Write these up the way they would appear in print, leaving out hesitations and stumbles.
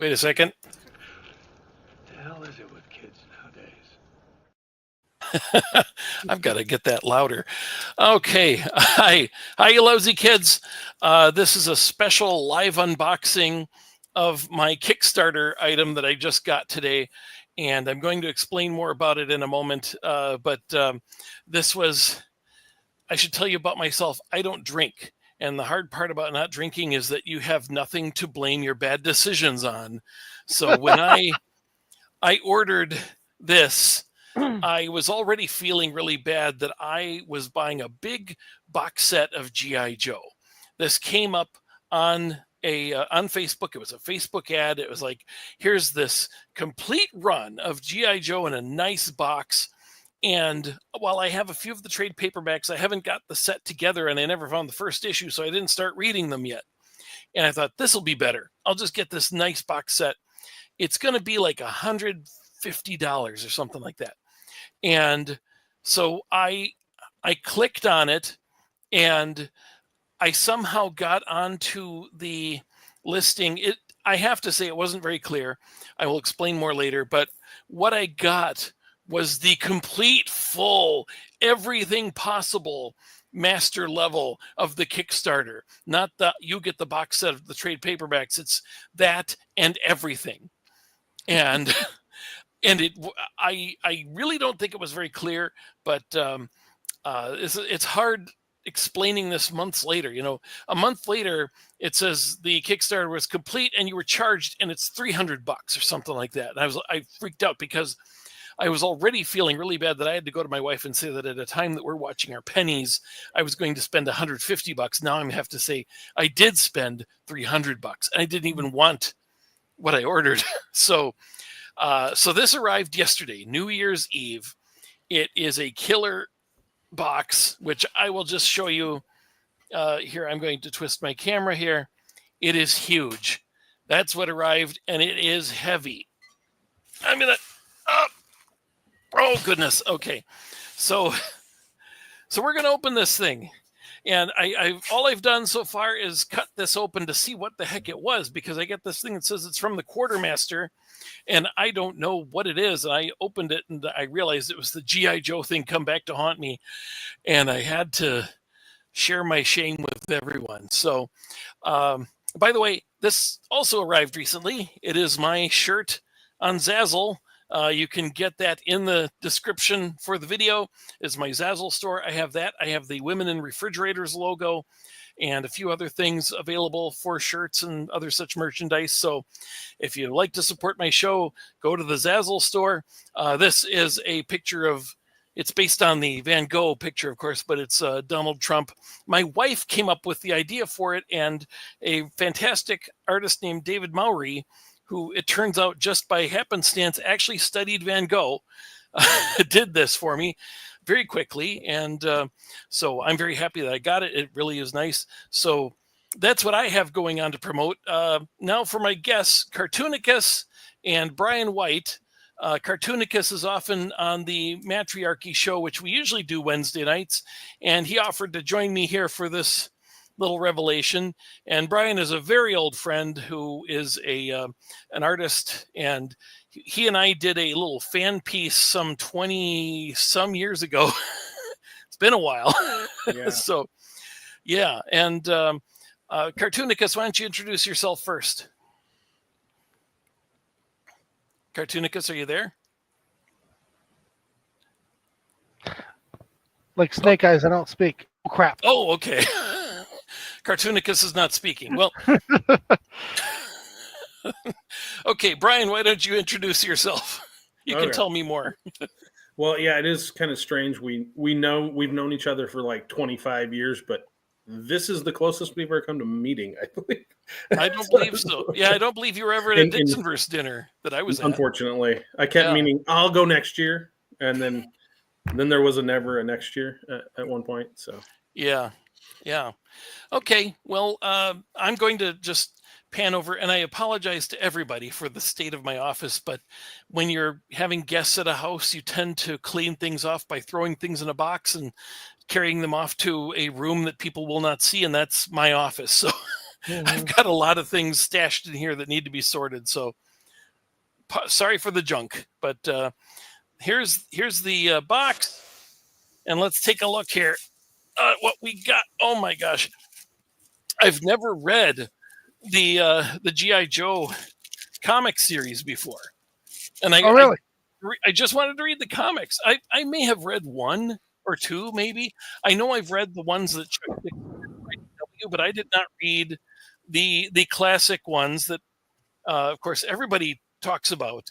Wait a second. The hell is it with kids nowadays? I've got to get that louder. Okay. Hi, YouLousyKids. This is a special live unboxing of my Kickstarter item that I just got today. And I'm going to explain more about it in a moment. This was, I should tell you about myself. I don't drink. And the hard part about not drinking is that you have nothing to blame your bad decisions on. So when I ordered this, I was already feeling really bad that I was buying a big box set of G.I. Joe. This came up on Facebook. It was a Facebook ad. It was like, here's this complete run of G.I. Joe in a nice box. And while I have a few of the trade paperbacks, I haven't got the set together, and I never found the first issue, so I didn't start reading them yet. And I thought, this will be better. I'll just get this nice box set. It's going to be like $150 or something like that. And so I clicked on it, and I somehow got onto the listing. I have to say it wasn't very clear. I will explain more later, but what I got was the complete, full, everything possible master level of the Kickstarter. Not that you get the box set of the trade paperbacks. It's that and everything. And I really don't think it was very clear, but it's hard explaining this months later. You know, a month later, it says the Kickstarter was complete and you were charged, and it's $300 or something like that. And I freaked out because I was already feeling really bad that I had to go to my wife and say that at a time that we're watching our pennies, I was going to spend $150. Now I'm going to have to say I did spend $300, and I didn't even want what I ordered. So this arrived yesterday, New Year's Eve. It is a killer box, which I will just show you here. I'm going to twist my camera here. It is huge. That's what arrived, and it is heavy. I'm gonna. Oh goodness. Okay, so we're gonna open this thing. And all I've done so far is cut this open to see what the heck it was, because I get this thing that says it's from the Quartermaster, and I don't know what it is. And I opened it, and I realized it was the G.I. Joe thing come back to haunt me, and I had to share my shame with everyone. So, by the way, this also arrived recently. It is my shirt on Zazzle. You can get that in the description for the video. It's my Zazzle store. I have that. I have the Women in Refrigerators logo and a few other things available for shirts and other such merchandise. So if you like to support my show, go to the Zazzle store. This is a picture of, it's based on the Van Gogh picture, of course, but it's Donald Trump. My wife came up with the idea for it, and a fantastic artist named David Mowry, who it turns out just by happenstance actually studied Van Gogh, did this for me very quickly. And so I'm very happy that I got it. It really is nice. So that's what I have going on to promote. Now for my guests, Cartoonicus and Brian White. Cartoonicus is often on the Matriarchy show, which we usually do Wednesday nights. And he offered to join me here for this little revelation. And Brian is a very old friend who is an artist, and he and I did a little fan piece some 20 some years ago. It's been a while. Yeah. So yeah. And Cartoonicus, why don't you introduce yourself first? Cartoonicus, are you there? Like Snake Eyes, I don't speak. Oh, crap. Oh, okay. Cartoonicus is not speaking. Well, okay, Brian, why don't you introduce yourself? You can tell me more. Well, yeah, it is kind of strange. We've known each other for like 25 years, but this is the closest we've ever come to meeting, I believe. I don't believe so. Yeah, I don't believe you were ever at a Dixonverse dinner that I was at. Unfortunately. I kept meaning I'll go next year, and then there was never a next year at one point. So yeah. Okay, well, I'm going to just pan over, and I apologize to everybody for the state of my office, but when you're having guests at a house, you tend to clean things off by throwing things in a box and carrying them off to a room that people will not see, and that's my office. So I've got a lot of things stashed in here that need to be sorted. So sorry for the junk, but here's the box, and let's take a look here. What we got? Oh my gosh, I've never read the GI Joe comic series before, and Oh, really? I just wanted to read the comics. I may have read one or two, maybe. I know I've read the ones that Chuck Dixon did, but I did not read the classic ones that, of course, everybody talks about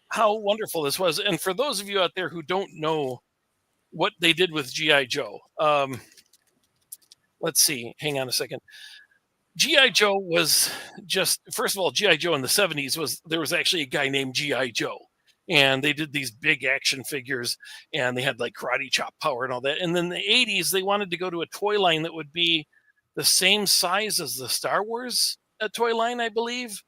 how wonderful this was. And for those of you out there who don't know what they did with GI Joe, let's see. Hang on a second. GI Joe was just, first of all, GI Joe in the 70s there was actually a guy named GI Joe, and they did these big action figures, and they had like karate chop power and all that. And then in the 80s they wanted to go to a toy line that would be the same size as the Star Wars toy line, I believe,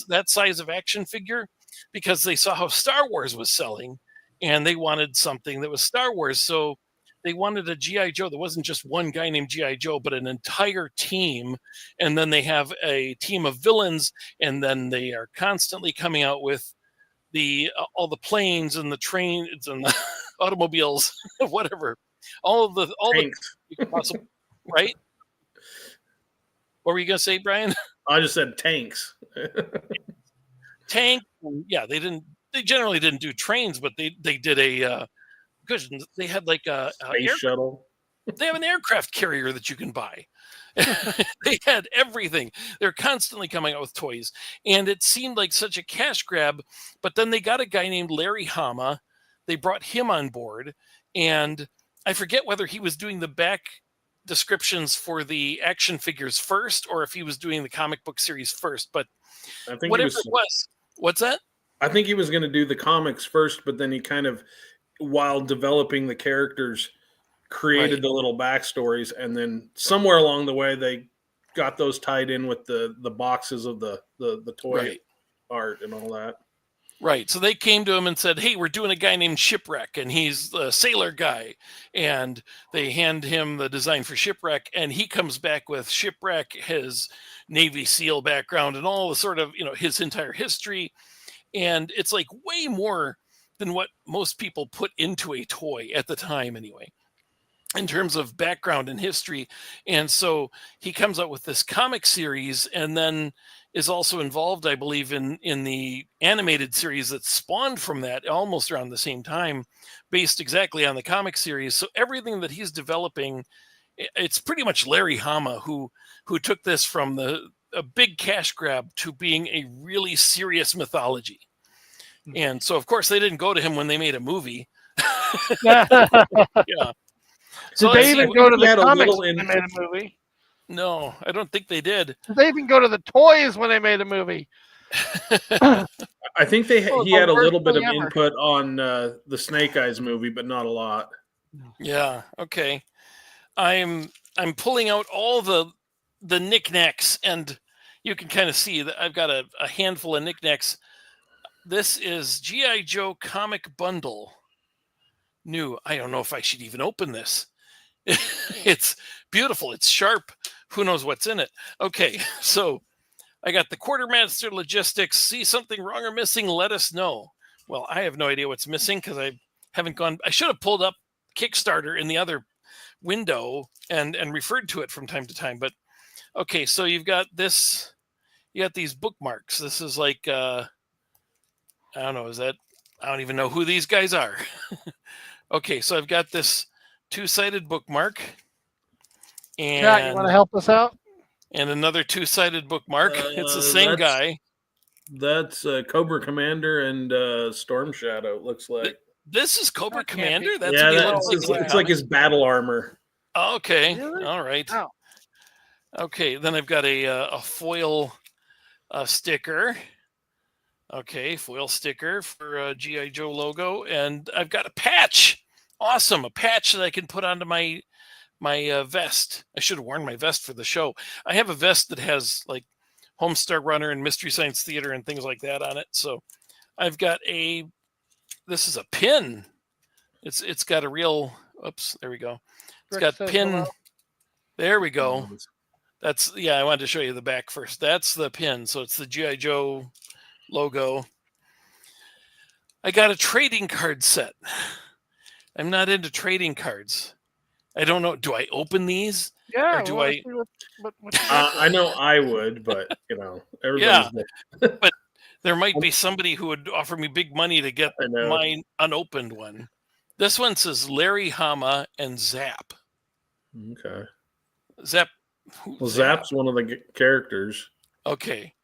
that size of action figure, because they saw how Star Wars was selling, and they wanted something that was Star Wars. So they wanted a GI Joe that wasn't just one guy named GI Joe, but an entire team. And then they have a team of villains, and then they are constantly coming out with all the planes and the trains and the automobiles, whatever, all the possible, right? What were you gonna say, Brian? I just said tanks. Tank, yeah. They generally didn't do trains, but they did they had like a space shuttle. They have an aircraft carrier that you can buy. They had everything. They're constantly coming out with toys, and it seemed like such a cash grab. But then they got a guy named Larry Hama. They brought him on board, and I forget whether he was doing the back descriptions for the action figures first, or if he was doing the comic book series first. But I think whatever it was, what's that? I think he was going to do the comics first, but then he kind of, while developing the characters, created the little backstories, and then somewhere along the way they got those tied in with the boxes of the toy art and all that. Right. So they came to him and said, hey, we're doing a guy named Shipwreck, and he's the sailor guy. And they hand him the design for Shipwreck, and he comes back with Shipwreck, his Navy SEAL background, and all the sort of, his entire history. And it's like way more than what most people put into a toy at the time anyway, in terms of background and history. And so he comes out with this comic series, and then is also involved, I believe, in the animated series that spawned from that almost around the same time, based exactly on the comic series. So everything that he's developing, it's pretty much Larry Hama who took this from a big cash grab to being a really serious mythology. And so, of course, they didn't go to him when they made a movie. Yeah. So did they even go to the comics when they made a movie? No, I don't think they did. Did they even go to the toys when they made a movie? I think he had a little bit of input on the Snake Eyes movie, but not a lot. Yeah. Okay. I'm pulling out all the knickknacks, and you can kind of see that I've got a handful of knickknacks. This is GI Joe comic bundle. New. I don't know if I should even open this. It's beautiful. It's sharp. Who knows what's in it? Okay, so I got the Quartermaster Logistics. See something wrong or missing? Let us know. Well, I have no idea what's missing because I haven't gone. I should have pulled up Kickstarter in the other window and referred to it from time to time. But okay, so you've got this. You got these bookmarks. This is like I don't know. I don't even know who these guys are. Okay, so I've got this two-sided bookmark. And Jack, you want to help us out? And another two-sided bookmark. It's the same guy. That's Cobra Commander and Storm Shadow, it looks like. This is Cobra Commander? It's like his battle armor. Okay. Really? All right. Oh. Okay, then I've got a foil sticker. Okay, foil sticker for G.I. Joe logo. And I've got a patch. Awesome. A patch that I can put onto my vest. I should have worn my vest for the show. I have a vest that has like Homestar Runner and Mystery Science Theater and things like that on it. So I've got this is a pin. It's got a real, oops, there we go. It's got pin. There we go. I wanted to show you the back first. That's the pin. So it's the G.I. Joe logo. I got a trading card set. I'm not into trading cards. I don't know. Do I open these? Yeah. Or do we wanna I? see what you got there. I know I would, but everybody's. But there might be somebody who would offer me big money to get I know. my unopened one. This one says Larry Hama and Zap. Okay. Zap. Well, Zap's one of the characters. Okay.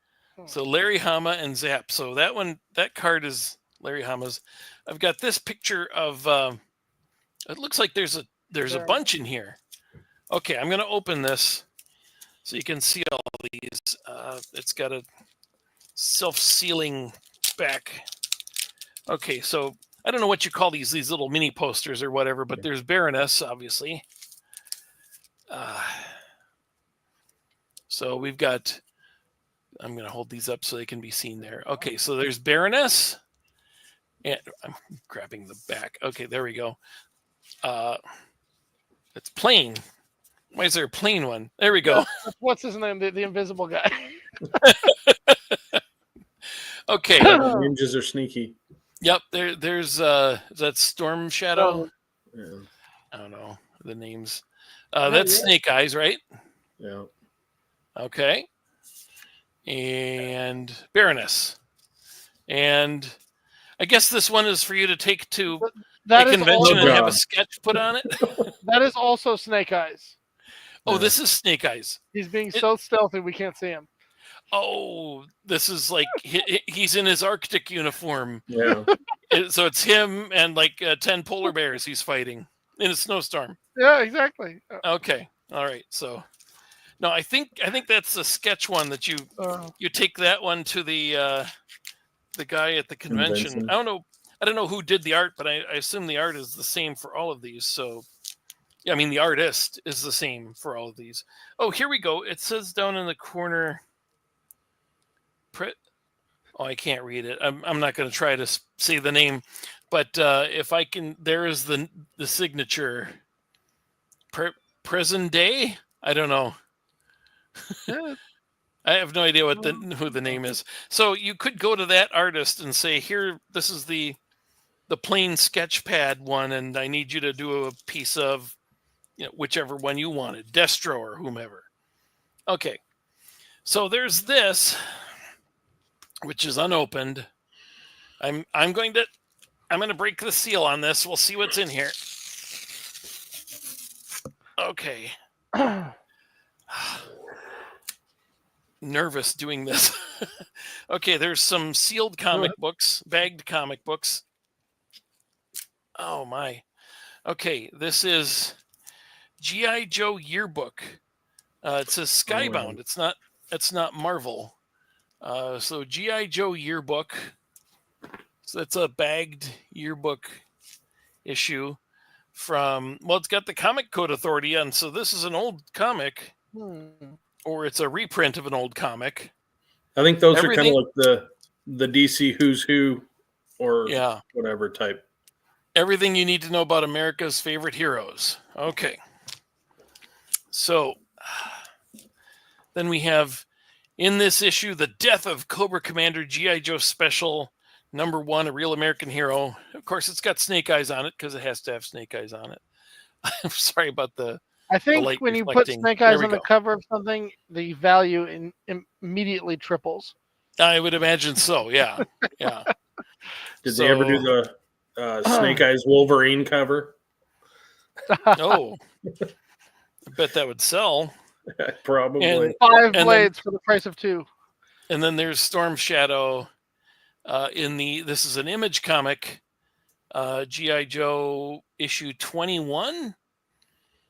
So Larry Hama and Zap. So that card is Larry Hama's. I've got this picture of. It looks like there's a bunch in here. Okay, I'm going to open this so you can see all these. It's got a self-sealing back. Okay, so I don't know what you call these little mini posters or whatever, but there's Baroness, obviously. So we've got. I'm going to hold these up so they can be seen there. Okay, so there's Baroness. And I'm grabbing the back. Okay, there we go. It's plain. Why is there a plain one? There we go. What's his name? The invisible guy. Okay. Ninjas are sneaky. Yep. There's is that Storm Shadow? Yeah. I don't know the names. That's Snake Eyes, right? Yeah. Okay. And Baroness. And I guess this one is for you to take to a convention and have a sketch put on it. That is also Snake Eyes. Oh, this is Snake Eyes. He's being so stealthy we can't see him. Oh, this is like he's in his Arctic uniform. Yeah. So it's him and like 10 polar bears he's fighting in a snowstorm. Yeah, exactly. Okay. All right. So no, I think that's a sketch one that you take that one to the guy at the convention. I don't know who did the art, but I assume the art is the same for all of these. So yeah, I mean the artist is the same for all of these. Oh, here we go. It says down in the corner. Oh, I can't read it. I'm not going to try to say the name, but if I can, there is the signature. Present day. I don't know. I have no idea who the name is. So you could go to that artist and say, "Here, this is the plain sketch pad one, and I need you to do a piece of, whichever one you wanted, Destro or whomever." Okay, so there's this, which is unopened. I'm going to break the seal on this. We'll see what's in here. Okay. Nervous doing this. Okay, there's some sealed comic books, bagged comic books. Oh my. Okay, this is G.I. Joe yearbook. It says Skybound. It's not Marvel. So G.I. Joe yearbook. So it's a bagged yearbook issue from, it's got the Comic Code Authority on. So this is an old comic. Or it's a reprint of an old comic. I think those are kind of like the DC Who's Who or whatever type. Everything you need to know about America's favorite heroes. Okay. So then we have in this issue, The Death of Cobra Commander G.I. Joe Special #1, A Real American Hero. Of course, it's got Snake Eyes on it because it has to have Snake Eyes on it. I'm sorry about I think when you put Snake Eyes on the cover of something, the value immediately triples. I would imagine so, yeah. Yeah. Did they ever do the Snake Eyes Wolverine cover? No. I bet that would sell. Probably. And 5 blades for the price of 2. And then there's Storm Shadow. This is an Image comic, G.I. Joe issue 21.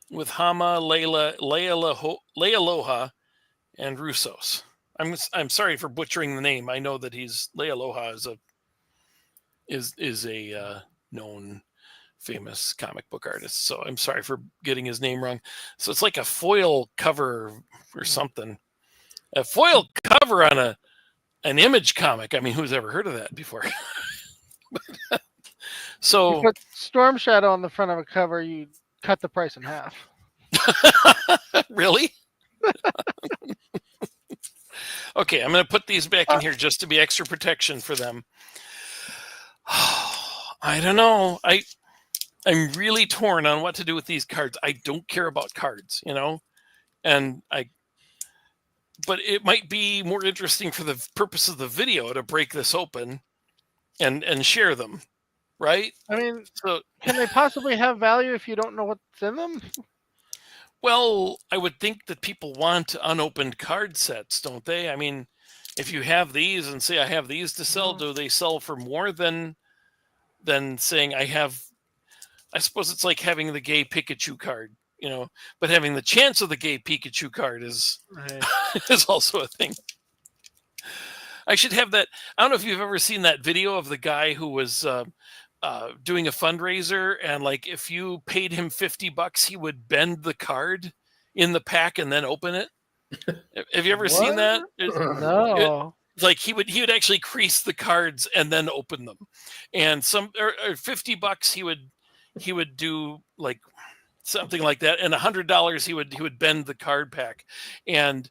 With Hama, Lealoha, and Russos. I'm sorry for butchering the name. I know that Lealoha is a known famous comic book artist. So I'm sorry for getting his name wrong. So it's like a foil cover or something. A foil cover on an Image comic. I mean, who's ever heard of that before? So you put Storm Shadow on the front of a cover, you cut the price in half. Really? Okay, I'm going to put these back in here just to be extra protection for them. I don't know. I'm really torn on what to do with these cards. I don't care about cards, but it might be more interesting for the purpose of the video to break this open and share them, right? I mean, so can they possibly have value if you don't know what's in them? Well, I would think that people want unopened card sets, don't they? I mean, if you have these and say I have these to sell, do they sell for more than saying I have? I suppose it's like having the gay Pikachu card, but having the chance of the gay Pikachu card is is also a thing. I should have that. I don't know if you've ever seen that video of the guy who was doing a fundraiser, and like if you paid him $50, he would bend the card in the pack and then open it. Have you ever seen that? No. It's like he would actually crease the cards and then open them, and or $50 he would do like something like that, and $100 he would bend the card pack, and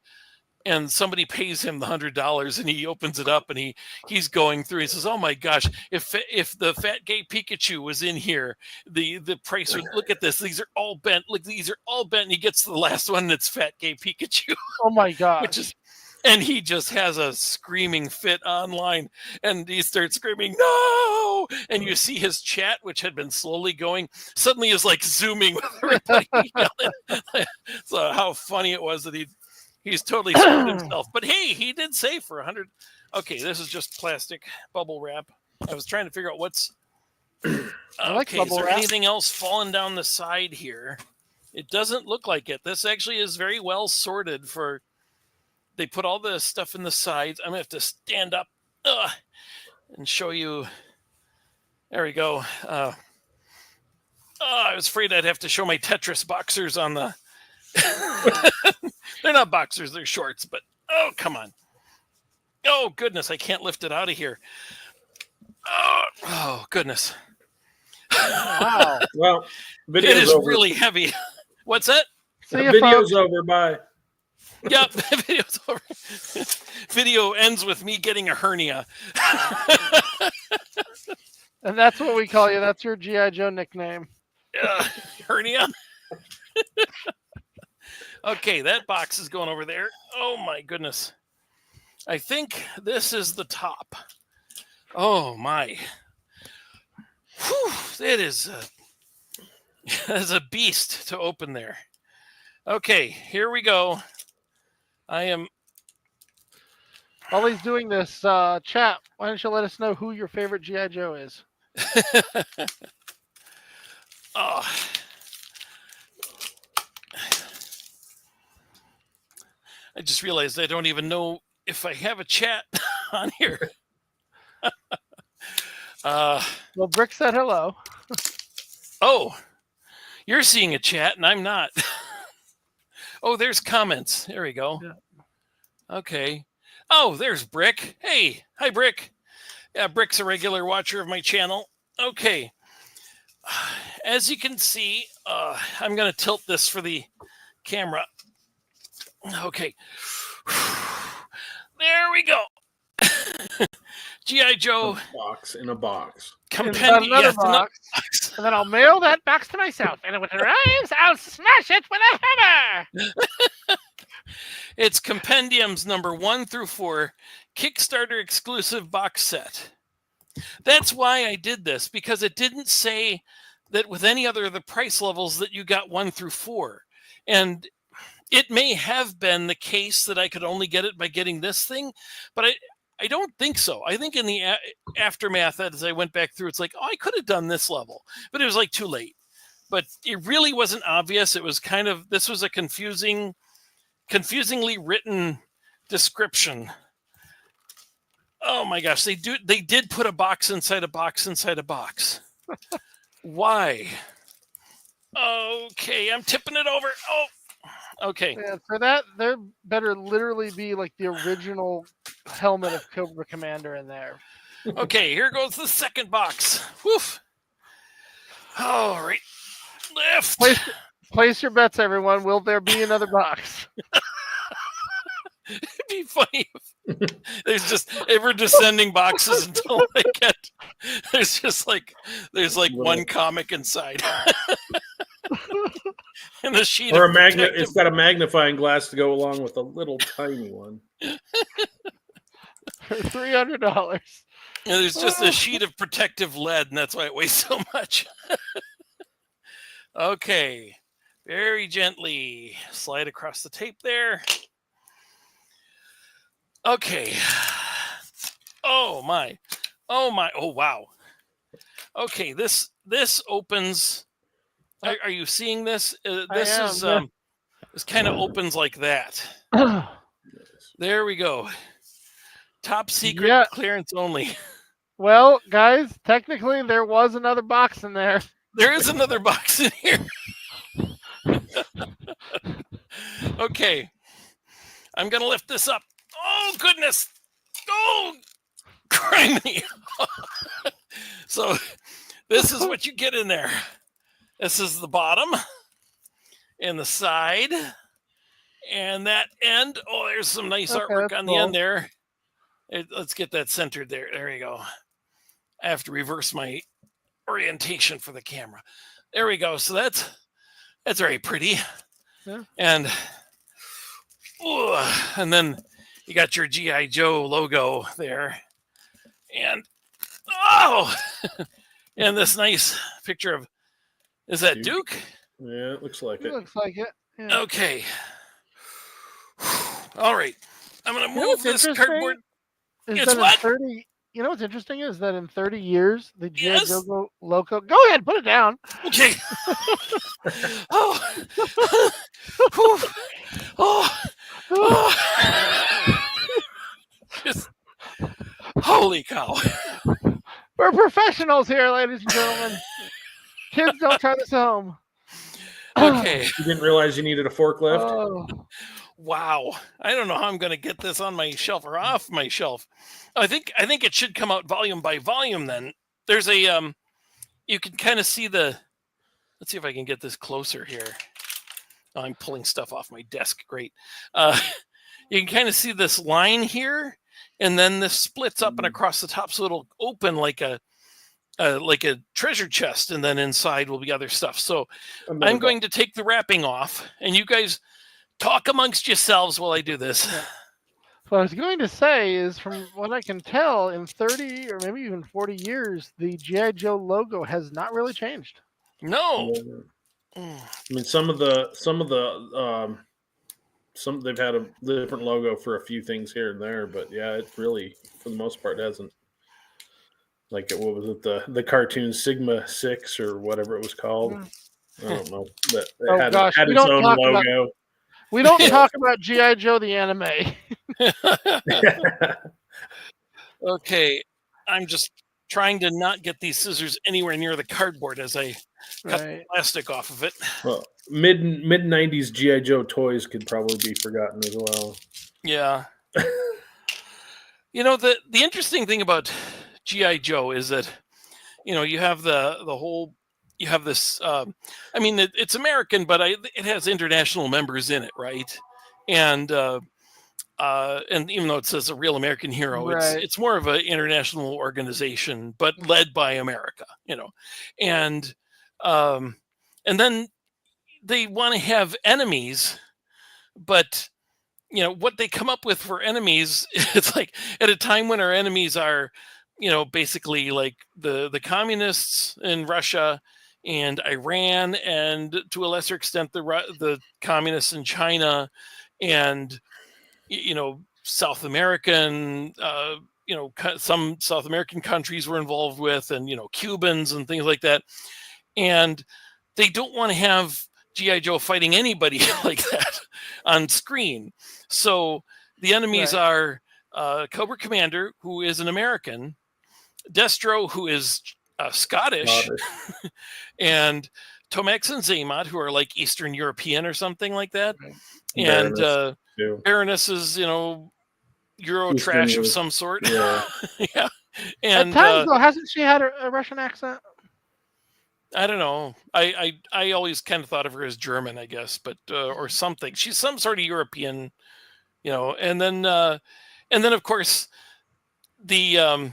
somebody pays him the $100 and he opens it up and he's going through. He says, "Oh my gosh, if the fat gay Pikachu was in here, the price would look at this. These are all bent. Look, these are all bent." And he gets to the last one and it's fat gay Pikachu. Oh my gosh. And he just has a screaming fit online, and he starts screaming, "No!" And you see his chat, which had been slowly going, suddenly is like zooming with everybody yelling. So how funny it was that he's totally screwed himself. But hey, he did say for 100. Okay, this is just plastic bubble wrap. I was trying to figure out what's. Okay, is there anything else falling down the side here? It doesn't look like it. This actually is very well sorted for. They put all the stuff in the sides. I'm going to have to stand up and show you. There we go. I was afraid I'd have to show my Tetris boxers on the... They're not boxers, they're shorts, but oh, come on. Oh, goodness, I can't lift it out of here. Oh goodness. Wow. Well, it is over. Really heavy. What's that? The video's over. Bye. Yep, video's over. Video ends with me getting a hernia. And that's what we call you. That's your G.I. Joe nickname. Hernia. Okay, that box is going over there. Oh my goodness. I think this is the top. Oh my. Whew, it is a beast to open there. Okay, here we go. I am. While he's doing this, chat, why don't you let us know who your favorite G.I. Joe is? Oh. I just realized I don't even know if I have a chat on here. Well, Brick said hello. Oh, you're seeing a chat and I'm not. Oh, there's comments. There we go. Yeah. Okay. Oh, there's Brick. Hey, hi, Brick. Yeah, Brick's a regular watcher of my channel. Okay. As you can see, I'm going to tilt this for the camera. Okay. There we go. G.I. Joe. Box in a box. Compendium. Another box. And then I'll mail that box to myself. And when it arrives, I'll smash it with a hammer. It's Compendiums number 1 through 4, Kickstarter exclusive box set. That's why I did this, because it didn't say that with any other of the price levels that you got 1 through 4. And it may have been the case that I could only get it by getting this thing, but I don't think so. I think in the aftermath, as I went back through, it's like, oh, I could have done this level, but it was like too late. But it really wasn't obvious. It was kind of, this was a confusingly written description. Oh my gosh, they did put a box inside a box inside a box. Why? Okay, I'm tipping it over. Oh, okay. Yeah, for that, there better literally be like the original helmet of Cobra Commander in there. Okay, here goes the second box. Woof. All right. Lift. Place your bets, everyone. Will there be another box? funny. There's just ever descending boxes until I get. There's one comic inside, and a sheet or of a magnet. It's got a magnifying glass to go along with a little tiny one. For $300. And there's just a sheet of protective lead, and that's why it weighs so much. Okay, very gently slide across the tape there. Okay. Oh my. Oh wow. Okay, this opens. Are you seeing this? This kind of opens like that. There we go. Top secret, clearance only. Well, guys, technically there was another box in there. There is another box in here. Okay. I'm going to lift this up. Oh, goodness. Oh, criminy. So this is what you get in there. This is the bottom and the side and that end. Oh, there's some nice artwork on the end there. Let's get that centered there. There you go. I have to reverse my orientation for the camera. There we go. So that's very pretty. Yeah. And then you got your G.I. Joe logo there. And and this nice picture of, is that Duke? Yeah, it looks like it. Looks like it. Yeah. Okay. All right. I'm going to move this cardboard. It's what? 30, you know what's interesting is that in 30 years, the G.I. Joe logo. Go ahead, put it down. Okay. Just, holy cow. We're professionals here, ladies and gentlemen. Kids, don't try this at home. Okay. You didn't realize you needed a forklift? Oh. Wow. I don't know how I'm going to get this on my shelf or off my shelf. I think it should come out volume by volume then. There's a you can kind of see let's see if I can get this closer here. Oh, I'm pulling stuff off my desk. Great. You can kind of see this line here, and then this splits up and across the top, so it'll open like a treasure chest, and then inside will be other stuff. So I'm going to take the wrapping off, and you guys talk amongst yourselves while I do this. What I was going to say is, from what I can tell, in 30 or maybe even 40 years, the G.I. Joe logo has not really changed. No. I mean, some they've had a different logo for a few things here and there, but yeah, it really, for the most part, hasn't. Like, what was it, the cartoon Sigma 6 or whatever it was called? I don't know. That had its own logo. We don't talk about G.I. Joe the anime. Okay, I'm just trying to not get these scissors anywhere near the cardboard as I cut the plastic off of it. Well, mid 90s G.I. Joe toys could probably be forgotten as well. Yeah. You know, the interesting thing about G.I. Joe is that, you know, you have the whole, you have this, I mean, it's American, but it has international members in it, right? And even though it says a real American hero, it's more of an international organization, but led by America, you know. And then they want to have enemies, but you know what they come up with for enemies, it's like at a time when our enemies are, you know, basically like the communists in Russia and Iran, and to a lesser extent the communists in China, and you know, South American, you know, some South American countries were involved with, and you know, Cubans and things like that, and they don't want to have G.I. Joe fighting anybody like that on screen. So the enemies are Cobra Commander, who is an American, Destro, who is Scottish, and Tomax and Zaymot, who are like Eastern European or something like that. Right. And Baroness is, you know, Euro Eastern trash Europe. Of some sort. Yeah. Yeah. And at times, though, hasn't she had a Russian accent? I don't know. I always kind of thought of her as German, I guess, but or something. She's some sort of European and then of course the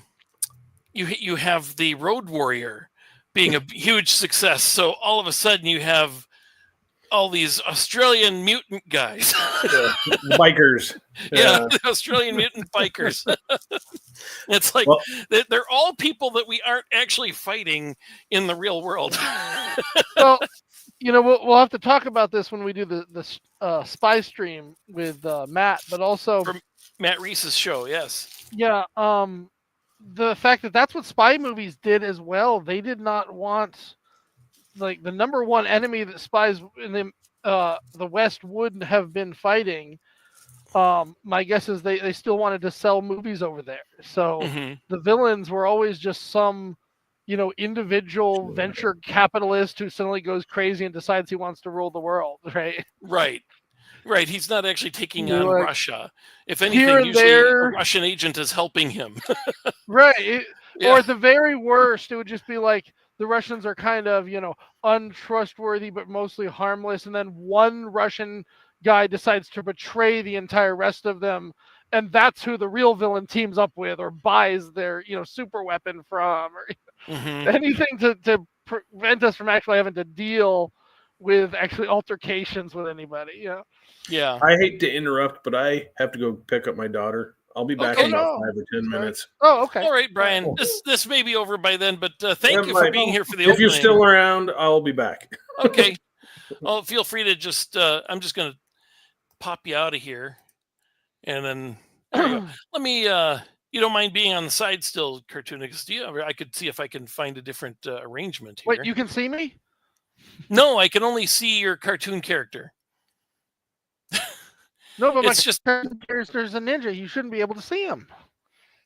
you have the Road Warrior being a huge success. So all of a sudden you have all these Australian mutant guys. Bikers. Yeah, the Australian mutant bikers. It's like Well, they're all people that we aren't actually fighting in the real world. Well, we'll have to talk about this when we do the spy stream with Matt, but also From Matt Reese's show, yes. yeah, the fact that that's what spy movies did as well. They did not want like the number one enemy that spies in the West would have been fighting. My guess is they still wanted to sell movies over there. So the villains were always just some, individual venture capitalist who suddenly goes crazy and decides he wants to rule the world, right? Right. He's not actually taking on Like, Russia. If here anything, and usually there- a Russian agent is helping him. Right. Yeah. Or at the very worst, it would just be like the Russians are kind of, untrustworthy, but mostly harmless. And then one Russian guy decides to betray the entire rest of them. And that's who the real villain teams up with or buys their, super weapon from or anything to prevent us from actually having to deal with actually altercations with anybody. Yeah. I hate to interrupt, but I have to go pick up my daughter. I'll be back Okay. in about 5 or 10 minutes. Oh, okay. All right, Brian. Oh. This may be over by then, but thank you Yeah, for being here for the If opening. you're still around, I'll be back. Okay. Well, feel free to just. I'm just gonna pop you out of here, and then there you go. Let me. You don't mind being on the side still, Cartoonix? Do you? I could see if I can find a different arrangement here. Wait, you can see me? No, I can only see your cartoon character. No, but It's my just. character's a ninja. You shouldn't be able to see him.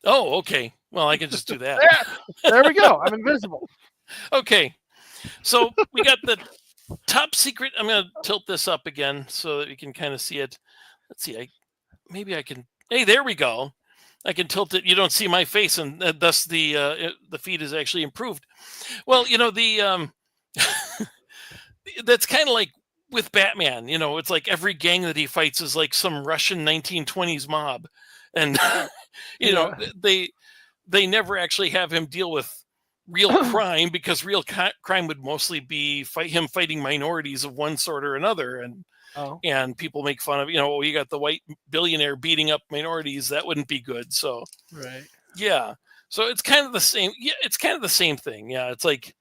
Oh, okay. Well, I can just do that. There we go. I'm invisible. Okay. So we got the top secret. I'm going to tilt this up again so that you can kind of see it. Let's see. Maybe I can. Hey, there we go. I can tilt it. You don't see my face, and thus the feed is actually improved. Well, the that's kind of like with Batman. It's like every gang that he fights is like some Russian 1920s mob, and they never actually have him deal with real crime because real crime would mostly be him fighting minorities of one sort or another, and people make fun of you got the white billionaire beating up minorities. That wouldn't be good. So yeah, so it's kind of the same. Yeah, it's kind of the same thing. Yeah, it's like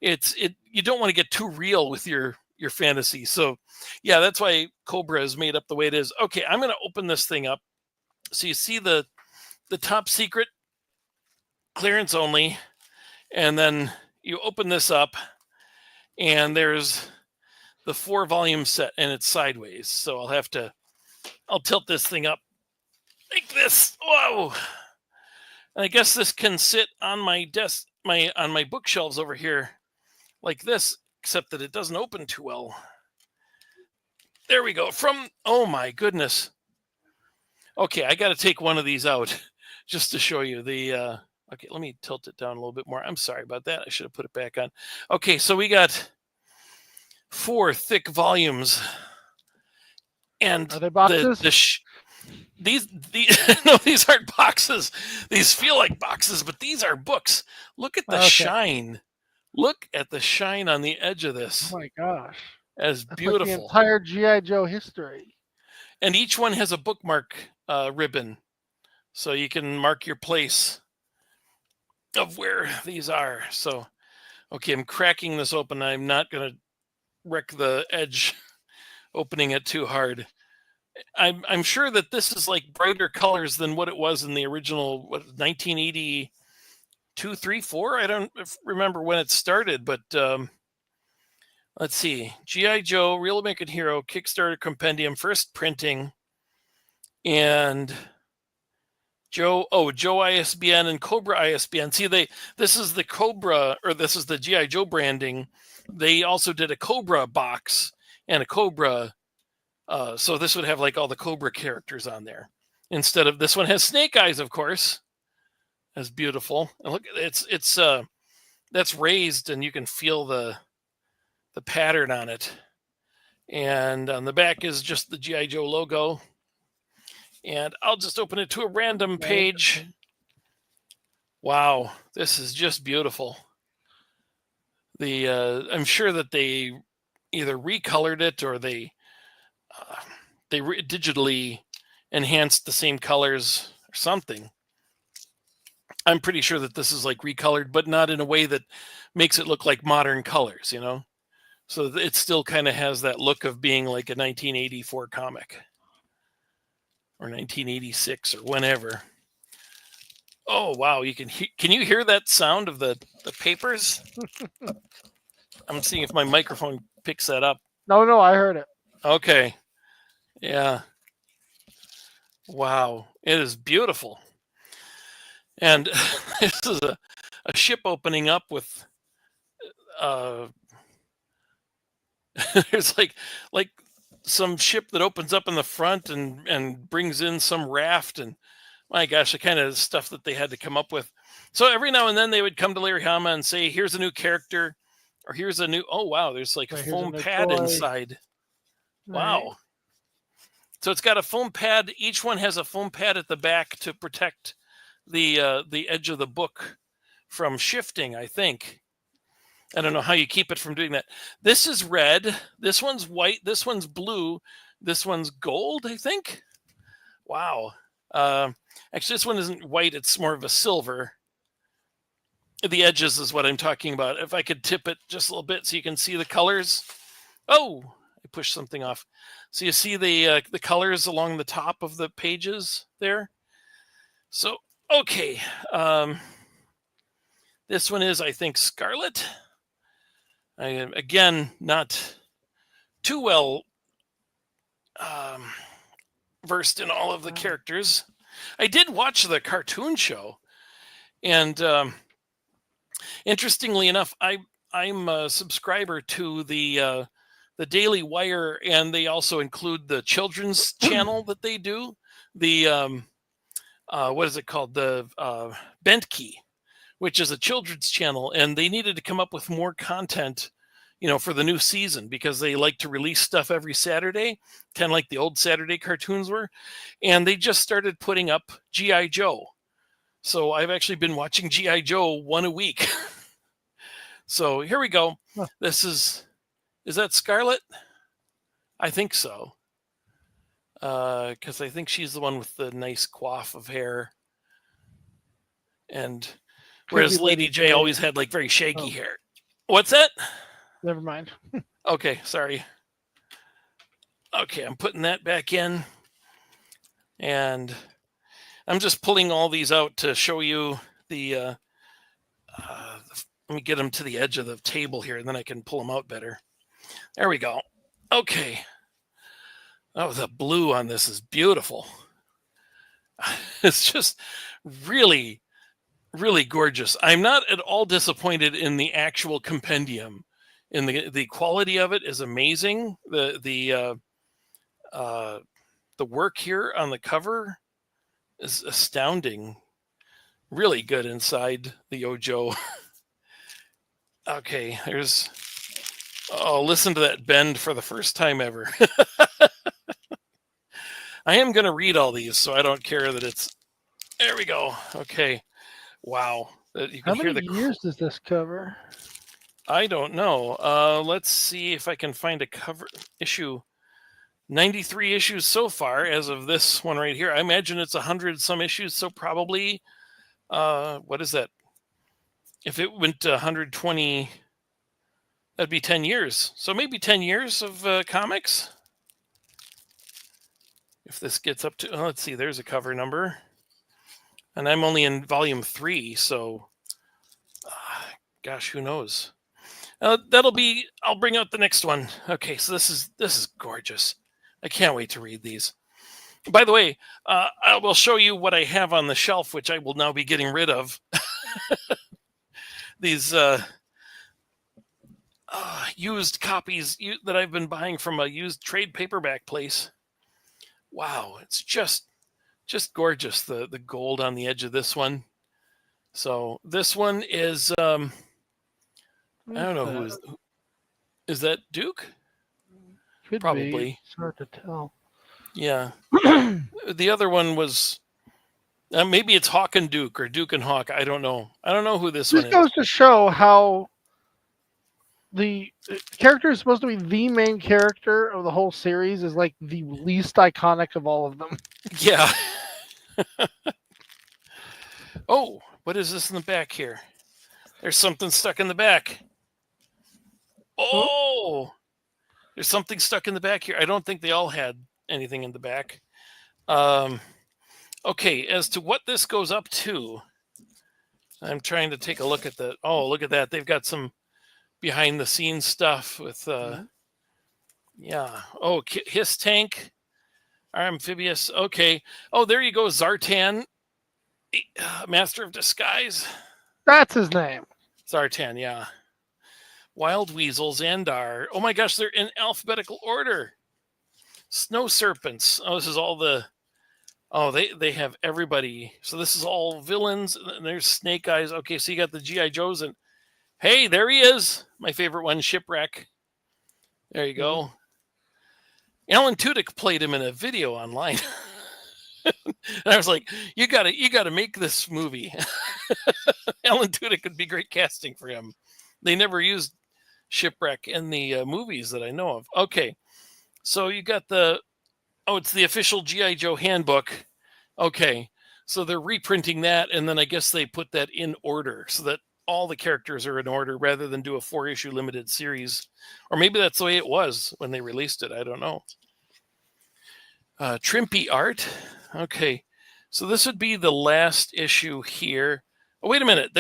you don't want to get too real with your fantasy. So yeah, that's why Cobra is made up the way it is. Okay, I'm going to open this thing up so you see the top secret, clearance only. And then you open this up, and there's the 4-volume set, and it's sideways. So I'll tilt this thing up like this. Whoa! And I guess this can sit on my desk, on my bookshelves over here, like this, except that it doesn't open too well. There we go. Oh my goodness. Okay, I got to take one of these out just to show you the. Okay, let me tilt it down a little bit more. I'm sorry about that. I should have put it back on. Okay, so we got 4 thick volumes. And are they boxes? These no, these aren't boxes. These feel like boxes, but these are books. Look at the shine. Look at the shine on the edge of this. Oh my gosh. That's beautiful. Like the entire G.I. Joe history. And each one has a bookmark ribbon. So you can mark your place of where these are. So, okay, I'm cracking this open. I'm not going to wreck the edge opening it too hard. I'm sure that this is like brighter colors than what it was in the original 1982, 3, 4. I don't remember when it started, but let's see. G.I. Joe, Real American Hero, Kickstarter Compendium, first printing, and Joe ISBN and Cobra ISBN. See, this is the Cobra, or this is the G.I. Joe branding. They also did a Cobra box and a Cobra. So this would have like all the Cobra characters on there. Instead of this one has Snake Eyes, of course. That's beautiful. And look, it's that's raised, and you can feel the pattern on it. And on the back is just the G.I. Joe logo. And I'll just open it to a random page. Wow, this is just beautiful. I'm sure that they either recolored it or they digitally enhanced the same colors or something. I'm pretty sure that this is like recolored, but not in a way that makes it look like modern colors, you know? So it still kind of has that look of being like a 1984 comic or 1986 or whenever. Oh, wow. Can you hear that sound of the papers? I'm seeing if my microphone picks that up. No, I heard it. Okay. Yeah. Wow. It is beautiful. And this is a ship opening up with there's like some ship that opens up in the front and brings in some raft, and my gosh, the kind of stuff that they had to come up with. So every now and then they would come to Larry Hama and say, here's a new character, or here's a new, oh wow, there's like a foam pad inside. Wow. Right. So it's got a foam pad. Each one has a foam pad at the back to protect the edge of the book from shifting, I think. I don't know how you keep it from doing that. This is red. This one's white. This one's blue. This one's gold, I think. Wow. Actually, this one isn't white. It's more of a silver. The edges is what I'm talking about. If I could tip it just a little bit so you can see the colors. Oh, I pushed something off. So you see the colors along the top of the pages there. So, okay. This one is, I think, scarlet. I am, again, not too well versed in all of the characters. I did watch the cartoon show, and interestingly enough, I'm a subscriber to the Daily Wire, and they also include the children's channel that they do. The what is it called? The Bent Key, which is a children's channel, and they needed to come up with more content, you know, for the new season, because they like to release stuff every Saturday, kind of like the old Saturday cartoons were. And they just started putting up G.I. Joe. So I've actually been watching G.I. Joe one a week. So here we go. Huh. This is that Scarlet? I think so. Because I think she's the one with the nice coif of hair. And whereas Lady J always had like very shaggy hair. What's that? Never mind. Okay, sorry. Okay, I'm putting that back in. And I'm just pulling all these out to show you the let me get them to the edge of the table here, and then I can pull them out better. There we go. Okay. Oh, the blue on this is beautiful. It's just really, really gorgeous. I'm not at all disappointed in the actual compendium. And the quality of it is amazing. The work here on the cover is astounding. Really good inside the Ojo. Okay, listen to that bend for the first time ever. I am going to read all these, so I don't care that it's. There we go. Okay. Wow. You can How many years does this cover? I don't know. Let's see if I can find a cover issue. 93 issues so far as of this one right here. I imagine it's 100 some issues, so probably what is that? If it went to 120, that'd be 10 years. So maybe 10 years of comics. If this gets up to, let's see, there's a cover number. And I'm only in volume 3, so gosh, who knows? That'll be, I'll bring out the next one. Okay, so this is gorgeous. I can't wait to read these. By the way, I will show you what I have on the shelf, which I will now be getting rid of. These used copies that I've been buying from a used trade paperback place. Wow, it's just gorgeous, the gold on the edge of this one. So this one is I don't know is that Duke? Could Probably. be. It's hard to tell. Yeah. The other one was maybe it's Hawk and Duke or Duke and Hawk. I don't know. I don't know who this one This is. goes to show how the character is supposed to be the main character of the whole series is like the least iconic of all of them. Yeah. Oh, what is this in the back here? There's something stuck in the back. Oh, there's something stuck in the back here. I don't think they all had anything in the back. Okay, as to what this goes up to, I'm trying to take a look at the. Oh, look at that! They've got some behind the scenes stuff with. Yeah. Oh, his tank, amphibious. Okay. Oh, there you go, Zartan, Master of Disguise. That's his name. Zartan, yeah. Wild Weasel, Xandar. Oh my gosh, they're in alphabetical order. Snow Serpents. Oh, this is all the. Oh, they have everybody. So this is all villains. And there's Snake Eyes. Okay, so you got the G.I. Joes. And hey, there he is. My favorite one, Shipwreck. There you go. Alan Tudyk played him in a video online. And I was like, you gotta make this movie. Alan Tudyk would be great casting for him. They never used Shipwreck in the movies that I know of. Okay, so you got it's the official G.I. Joe handbook. Okay, so they're reprinting that, and then I guess they put that in order so that all the characters are in order rather than do a 4-issue limited series. Or maybe that's the way it was when they released it. I don't know. Trimpy art. Okay, so this would be the last issue here. Oh, wait a minute.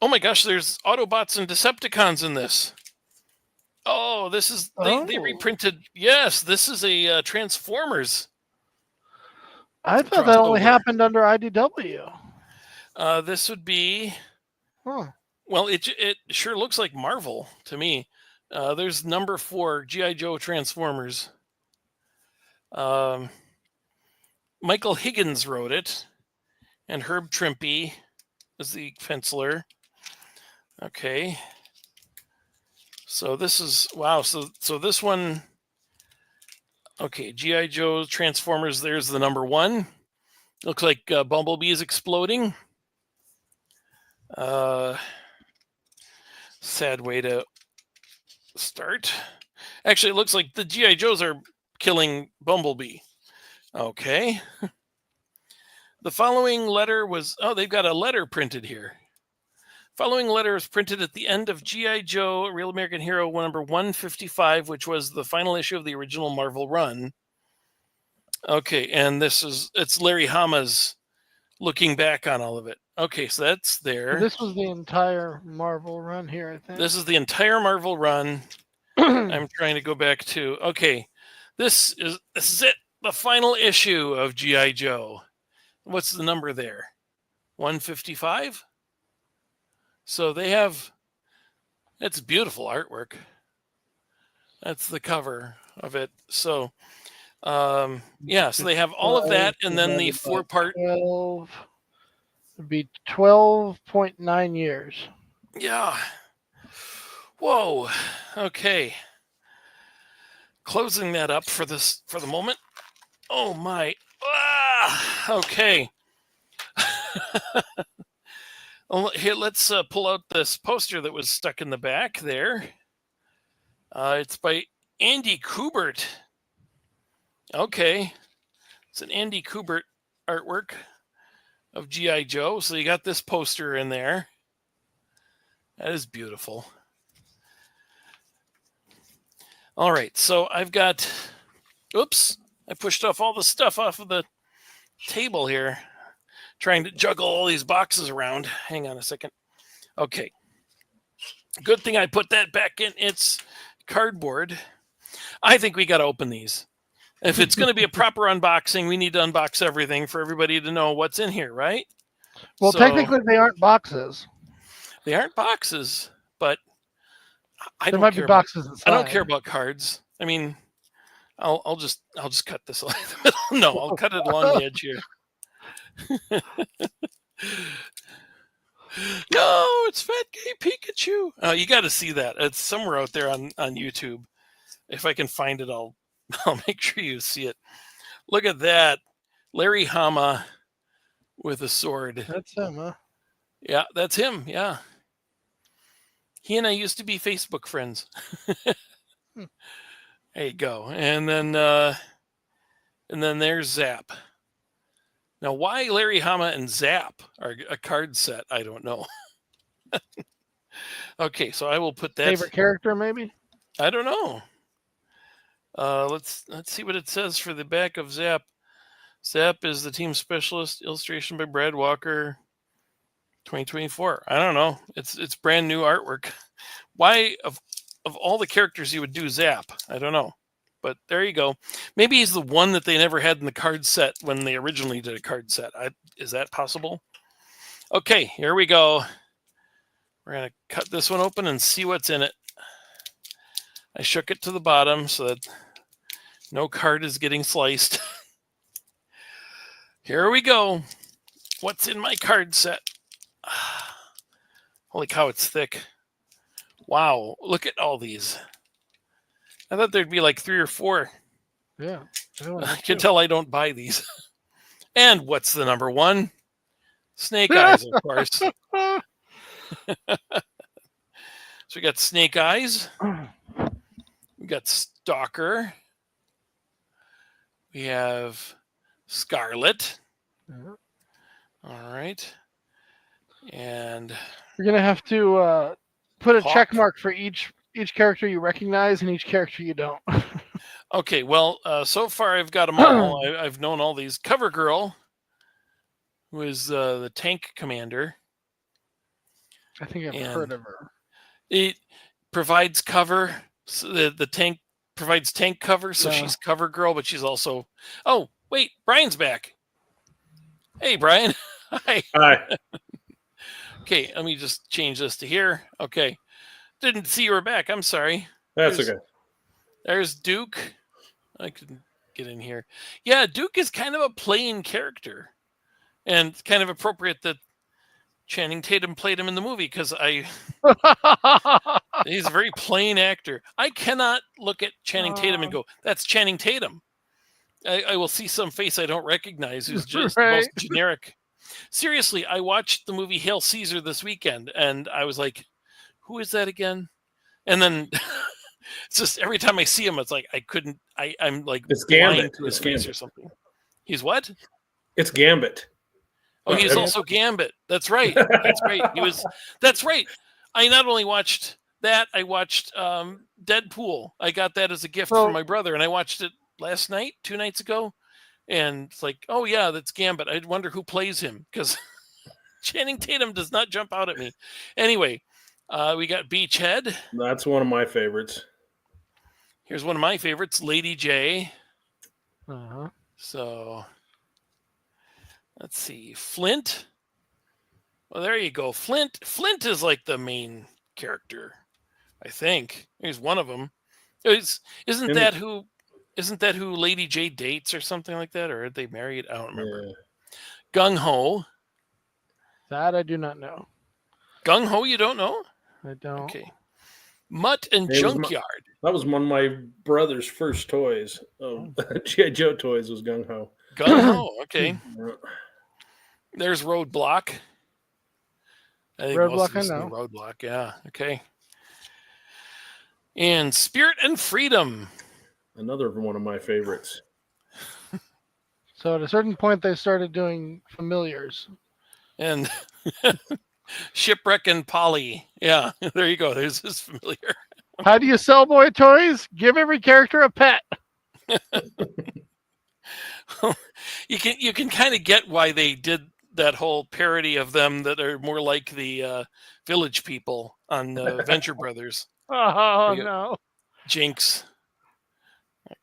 Oh my gosh, there's Autobots and Decepticons in this. Oh, this is, they reprinted. Yes, this is a Transformers. I thought that only happened under IDW. This would be, Huh. well, it sure looks like Marvel to me. There's number 4, G.I. Joe Transformers. Michael Higgins wrote it, and Herb Trimpe is the penciler. Okay. So this is, wow, so this one, okay, G.I. Joe Transformers, there's the number 1. Looks like Bumblebee is exploding. Sad way to start. Actually, it looks like the G.I. Joes are killing Bumblebee. Okay. The following letter was, they've got a letter printed here. Following letter is printed at the end of G.I. Joe, A Real American Hero, number 155, which was the final issue of the original Marvel run. Okay, and it's Larry Hama's looking back on all of it. Okay, so that's there. So this was the entire Marvel run here, I think. This is the entire Marvel run. I'm trying to go back to, okay, this is it, the final issue of G.I. Joe. What's the number there? 155? So they have, it's beautiful artwork. That's the cover of it. So, yeah, so they have all of that, and then the 4-part. 12, it'd be 12.9 years. Yeah. Whoa. Okay. Closing that up for the moment. Oh my. Okay. Here, let's pull out this poster that was stuck in the back there. It's by Andy Kubert. Okay. It's an Andy Kubert artwork of G.I. Joe. So you got this poster in there. That is beautiful. All right. So I've got, oops, I pushed off all the stuff off of the table here. Trying to juggle all these boxes around. Hang on a second. Okay. Good thing I put that back in its cardboard. I think we got to open these. If it's going to be a proper unboxing, we need to unbox everything for everybody to know what's in here, right? Well, technically, they aren't boxes. They aren't boxes, but I don't care. Boxes inside. I don't care about cards. I mean, I'll just cut this along the middle. No, I'll cut it along the edge here. No, it's Fat Gay Pikachu. You got to see that. It's somewhere out there on YouTube. If I can find it, I'll I'll make sure you see it. Look at that. Larry Hama with a sword. That's him, huh? Yeah, that's him. Yeah. He and I used to be Facebook friends. There you go. And then there's Zap. Now, why Larry Hama and Zap are a card set, I don't know. Okay, so I will put that. Favorite character, maybe? I don't know. Let's see what it says for the back of Zap. Zap is the team specialist. Illustration by Brad Walker. 2024. I don't know. It's brand new artwork. Why of all the characters you would do Zap? I don't know. But there you go. Maybe he's the one that they never had in the card set when they originally did a card set. Is that possible? Okay, here we go. We're going to cut this one open and see what's in it. I shook it to the bottom so that no card is getting sliced. Here we go. What's in my card set? Holy cow, it's thick. Wow, look at all these. I thought there'd be like 3 or 4. Yeah. I can tell I don't buy these. And what's the number 1? Snake Eyes, of course. So we got Snake Eyes. We got Stalker. We have Scarlet. All right. And you're going to have to put a Hawk. check mark for each character you recognize and each character you don't. Okay, well, so far I've got them all. I've known all these. Cover Girl, who is the tank commander. I think I've heard of her. It provides cover. So the tank provides tank cover, so she's Cover Girl, but she's also... Oh, wait, Brian's back. Hey, Brian. Hi. Hi. Okay, let me just change this to here. Okay. Didn't see you were back. I'm sorry. That's okay. There's Duke. I couldn't get in here. Yeah, Duke is kind of a plain character. And it's kind of appropriate that Channing Tatum played him in the movie because he's a very plain actor. I cannot look at Channing Tatum and go, that's Channing Tatum. I will see some face I don't recognize who's just the most generic. Seriously, I watched the movie Hail Caesar this weekend, and I was like, who is that again? And then it's just every time I see him, it's like I'm like it's blind Gambit to his face or something. He's what? It's Gambit. Oh, he's also Gambit. That's right. That's right. That's right. I not only watched that, I watched Deadpool. I got that as a gift from my brother, and I watched it last night, 2 nights ago. And it's like, oh yeah, that's Gambit. I wonder who plays him because Channing Tatum does not jump out at me. Anyway, we got Beachhead. That's one of my favorites. Here's one of my favorites, Lady J. Uh-huh. So let's see, Flint. Well, there you go. Flint is like the main character, I think. He's one of them. Isn't that who Lady J dates or something like that? Or are they married? I don't remember. Yeah. Gung Ho. That I do not know. Gung Ho, you don't know? I don't. Okay. Mutt and Junkyard. That was one of my brother's first toys. G.I. Joe toys was Gung Ho. Gung Ho, okay. There's Roadblock. I think Roadblock, I know. Roadblock, yeah. Okay. And Spirit and Freedom. Another one of my favorites. So at a certain point, they started doing familiars. And Shipwreck and Polly. Yeah, there you go. There's his familiar. How do you sell boy toys? Give every character a pet. You can kind of get why they did that whole parody of them that are more like the Village People on Venture Brothers. Oh, no. Jinx.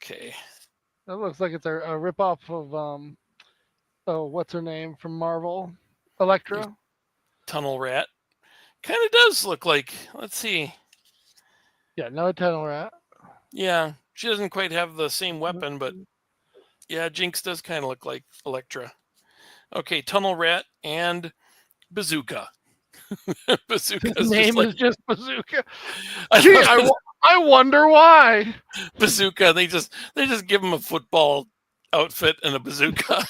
Okay. That looks like it's a ripoff of, what's her name from Marvel? Elektra? Tunnel Rat. Kind of does look like, let's see. Yeah, no Tunnel Rat. Yeah, she doesn't quite have the same weapon, but yeah, Jinx does kind of look like Elektra. Okay, Tunnel Rat and Bazooka. Bazooka's name is just Bazooka. I wonder why. Bazooka. They just give him a football outfit and a bazooka.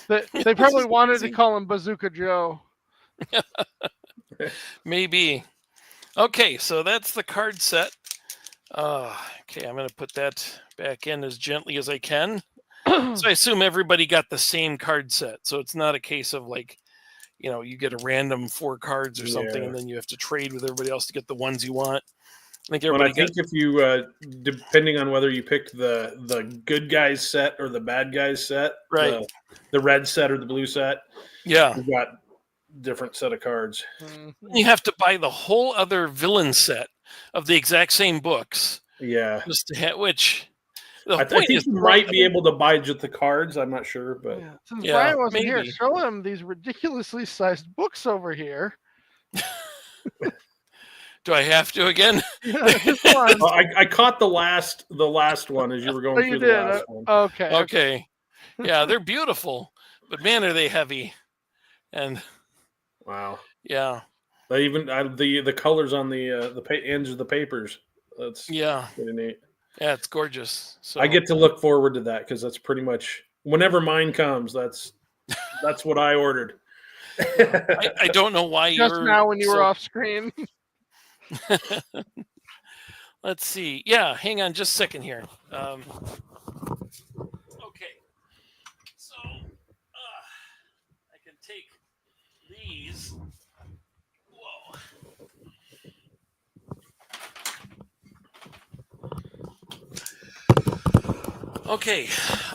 They probably Just wanted to crazy. call him Bazooka Joe. Maybe. Okay, so that's the card set. Okay, I'm going to put that back in as gently as I can. So I assume everybody got the same card set. So it's not a case of like, you get a random 4 cards or something, and then you have to trade with everybody else to get the ones you want. I think But I everybody think if you, depending on whether you picked the good guys set or the bad guys set, right. the red set or the blue set, Yeah. you got different set of cards. You have to buy the whole other villain set of the exact same books. Yeah. Just to have, which the I point think is, you might be able to buy just the cards. I'm not sure, but Yeah. Since Yeah, Brian wasn't here, maybe. show him these ridiculously sized books over here. Do I have to again? Yeah, this one. well, I caught the last one as you were Oh, going you through did. the last one. Okay. Okay. Yeah, they're beautiful, but man, are they heavy. And Wow. yeah. They even the colors on the ends of the papers. That's pretty neat. Yeah, it's gorgeous. So I get to look forward to that because that's pretty much whenever mine comes. That's what I ordered. I don't know why Just you're now when you were so- off screen. Let's see. Yeah, hang on just a second here. Okay. So I can take these. Whoa. Okay,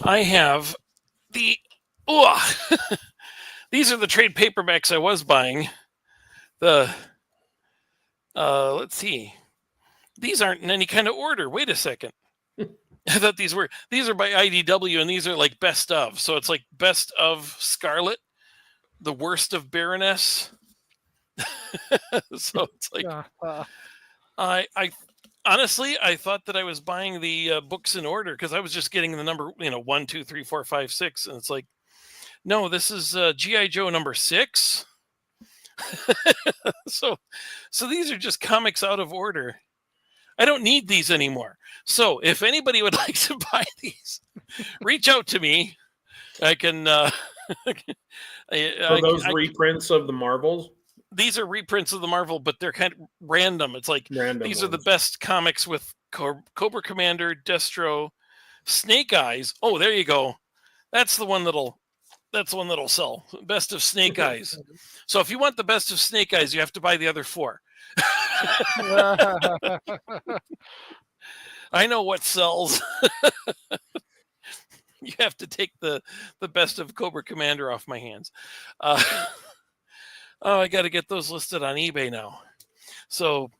I have the. These are the trade paperbacks I was buying. The. Let's see. These aren't in any kind of order. Wait a second. I thought these are by IDW, and these are like best of. So it's like best of Scarlet, the worst of Baroness. So it's like I honestly I thought that I was buying the books in order because I was just getting the number 1, 2, 3, 4, 5, 6, and it's like no, this is GI Joe number 6. So these are just comics out of order. I don't need these anymore. So if anybody would like to buy these, reach out to me. I can. Are those reprints of the Marvels? These are reprints of the Marvel, but they're kind of random. It's like Random these ones. are the best comics with Cobra Commander, Destro, Snake Eyes. Oh, there you go. That's the one that'll sell. Best of Snake Eyes. So if you want the best of Snake Eyes, you have to buy the other 4. I know what sells. You have to take the best of Cobra Commander off my hands. Oh, I got to get those listed on eBay now. So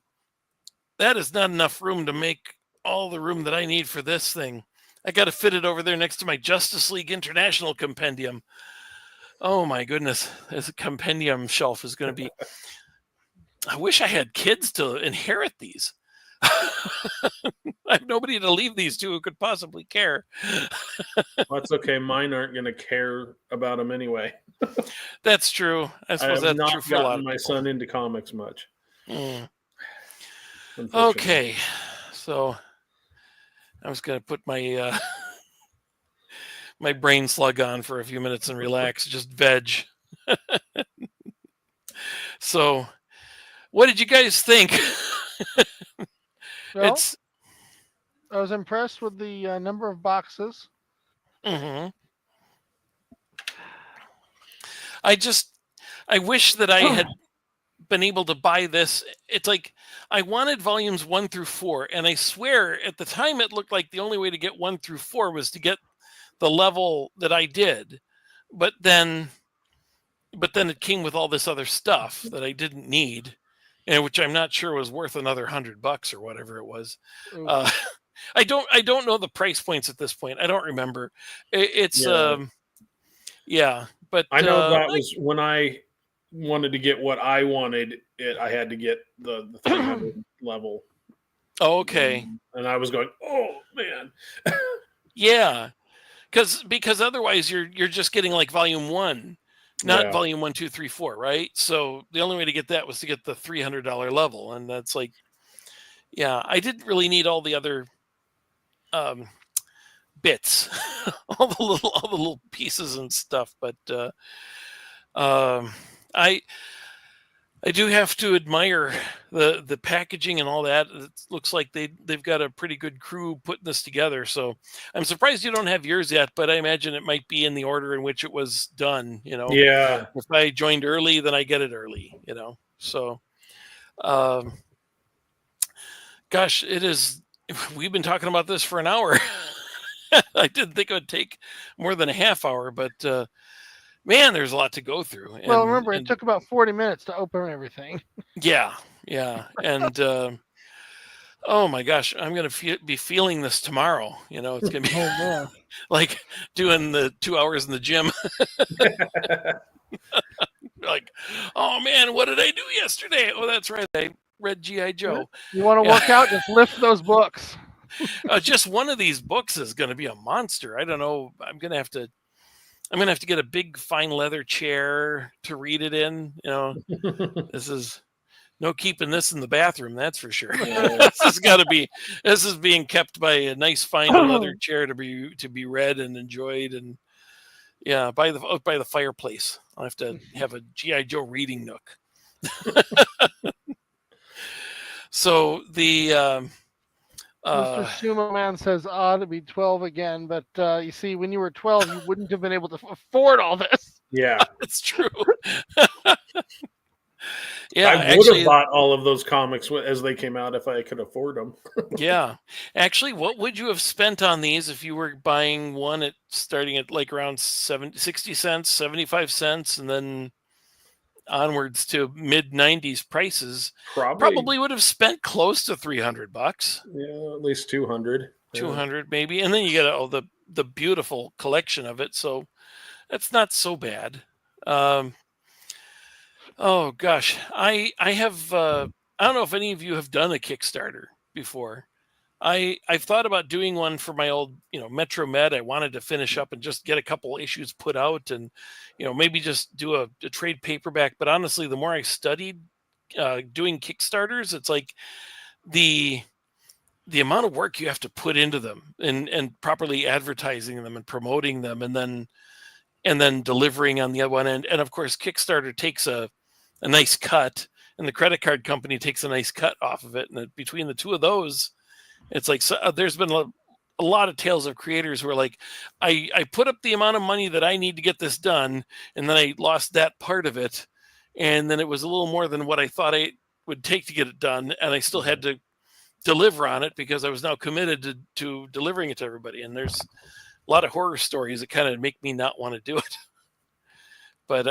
that is not enough room to make all the room that I need for this thing. I got to fit it over there next to my Justice League International compendium. Oh my goodness, this compendium shelf is going to be. I wish I had kids to inherit these. I have nobody to leave these to who could possibly care. Well, that's okay. Mine aren't going to care about them anyway. That's true. I suppose that's not true for a lot of my people. son into comics much. Okay, so I was going to put my my brain slug on for a few minutes and relax, just veg. So, what did you guys think? Well, I was impressed with the number of boxes. Mm-hmm. I wish that I had been able to buy this. It's like I wanted volumes 1 through 4, and I swear at the time it looked like the only way to get 1 through 4 was to get the level that I did, but then it came with all this other stuff that I didn't need, and which I'm not sure was worth another $100 or whatever it was. I don't know the price points at this point. I don't remember. It's yeah, but I know that was when I wanted to get what I wanted. I had to get the 300 level. Oh, okay. And I was going, oh man. Yeah, because otherwise you're just getting like volume 1. not Yeah. volume 1, 2, 3, 4, right? So the only way to get that was to get the $300 level, and that's like, yeah, I didn't really need all the other um, bits, all the little pieces and stuff, but um, I I do have to admire the packaging and all that. It looks like they've got a pretty good crew putting this together. So I'm surprised you don't have yours yet, but I imagine it might be in the order in which it was done. Yeah. If I joined early, then I get it early. So um, gosh, it is. We've been talking about this for an hour. I didn't think it would take more than a half hour, but man, there's a lot to go through. Well, remember, it took about 40 minutes to open everything. Yeah, and oh my gosh, I'm gonna be feeling this tomorrow. It's gonna be Oh man. like doing the 2 hours in the gym. Like, oh man, what did I do yesterday? Oh, that's right, I read G.I. Joe. You want to work out? Just lift those books. Just one of these books is gonna be a monster. I don't know. I'm gonna have to get a big fine leather chair to read it in. This is no keeping this in the bathroom, that's for sure. This is being kept by a nice fine leather chair to be read and enjoyed, and yeah, by the fireplace. I'll have to have a G.I. Joe reading nook. So the Mr. Sumo Man says to be 12 again, but you see, when you were 12, you wouldn't have been able to afford all this. Yeah. It's true. Yeah, I would have bought all of those comics as they came out if I could afford them. Yeah. Actually, what would you have spent on these if you were buying one starting at like around 60 cents, 75 cents, and then onwards to mid 90s prices? Probably would have spent close to $300. Yeah, at least 200. 200 maybe. And then you get all the beautiful collection of it. So that's not so bad. Oh gosh, I have I don't know if any of you have done a Kickstarter before. I've thought about doing one for my old Metro Med. I wanted to finish up and just get a couple issues put out, and maybe just do a trade paperback. But honestly, the more I studied doing Kickstarters, it's like the amount of work you have to put into them, and properly advertising them and promoting them, and then delivering on the other one end. And of course, Kickstarter takes a nice cut, and the credit card company takes a nice cut off of it. And between the two of those, it's like there's been a lot of tales of creators who are like, I put up the amount of money that I need to get this done, and then I lost that part of it, and then it was a little more than what I thought I would take to get it done, and I still had to deliver on it because I was now committed to delivering it to everybody. And there's a lot of horror stories that kind of make me not want to do it. But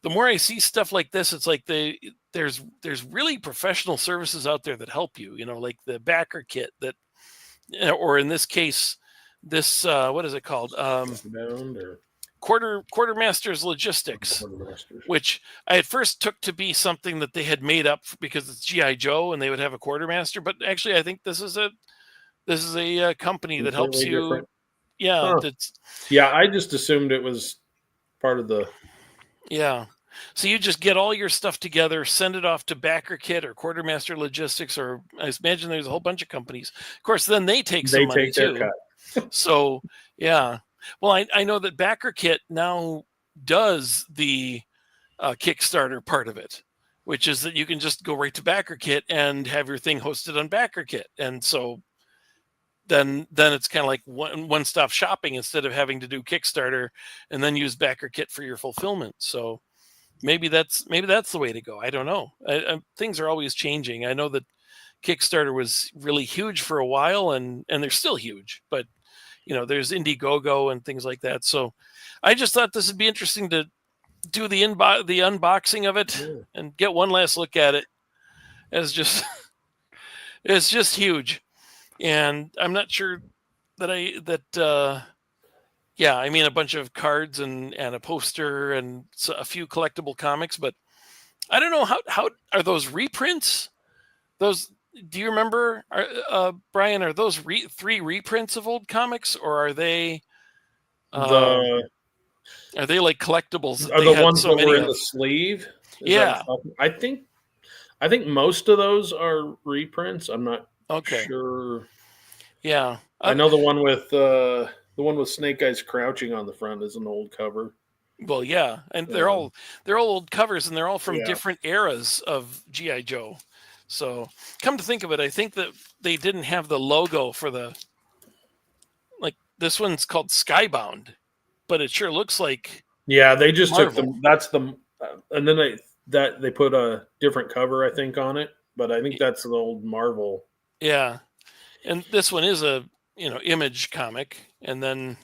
the more I see stuff like this, it's like there's really professional services out there that help you, like the backer kit that, or in this case, this, what is it called? Quartermaster's Logistics, which I at first took to be something that they had made up because it's G.I. Joe and they would have a quartermaster. But actually, I think this is a company that helps you. Different. Yeah. Yeah. I just assumed it was part of the. Yeah. So you just get all your stuff together, send it off to Backer Kit or Quartermaster Logistics, or I imagine there's a whole bunch of companies. Of course, then they take some money too. Their cut. So yeah. Well, I know that Backer Kit now does the Kickstarter part of it, which is that you can just go right to Backer Kit and have your thing hosted on Backer Kit. And so then it's kind of like one-stop shopping instead of having to do Kickstarter and then use Backer Kit for your fulfillment. So maybe that's the way to go. I don't know. Things are always changing. I know that Kickstarter was really huge for a while, and they're still huge, but there's Indiegogo and things like that. So I just thought this would be interesting to do the unboxing of it and get one last look at it. It's just huge. And I'm not sure that a bunch of cards and a poster and a few collectible comics, but I don't know how are those reprints? Do you remember, Brian? Are those 3 reprints of old comics, or are they? Are they like collectibles that Are they the had ones so that many were in of? the sleeve? Yeah. I think most of those are reprints. I'm not Okay. sure. Yeah. I know the one with Snake Eyes crouching on the front is an old cover. Well, yeah, and they're all old covers, and they're all from different eras of GI Joe. So, come to think of it, I think that they didn't have the logo for the, like, this one's called Skybound, but it sure looks like Yeah, they just took Marvel. and then they put a different cover, I think, on it. But I think that's the old Marvel. Yeah, and this one is a Image comic, and then